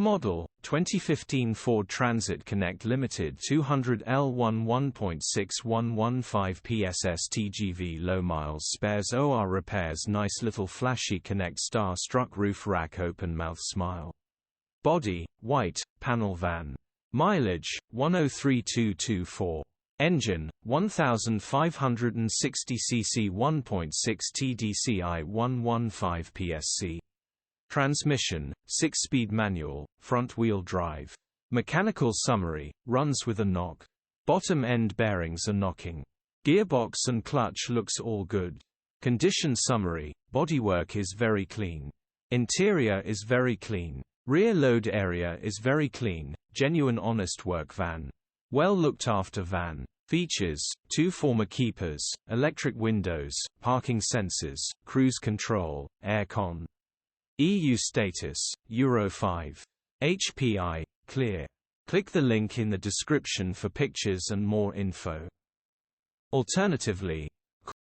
Model, 2015 Ford Transit Connect Limited 200L1 1.6 115PS StgV. Low miles, spares, OR repairs. Nice little flashy Connect star struck roof rack, open mouth smile. Body, white, panel van. Mileage, 103,224. Engine, 1560 cc 1.6 TDCI 115 PSC. Transmission, 6-speed manual, front-wheel drive. Mechanical summary, runs with a knock. Bottom end bearings are knocking. Gearbox and clutch looks all good. Condition summary, bodywork is very clean. Interior is very clean. Rear load area is very clean, genuine honest work van. Well looked after van. Features, 2 former keepers, electric windows, parking sensors, cruise control, aircon. EU status, Euro 5. HPI, clear. Click the link in the description for pictures and more info. Alternatively,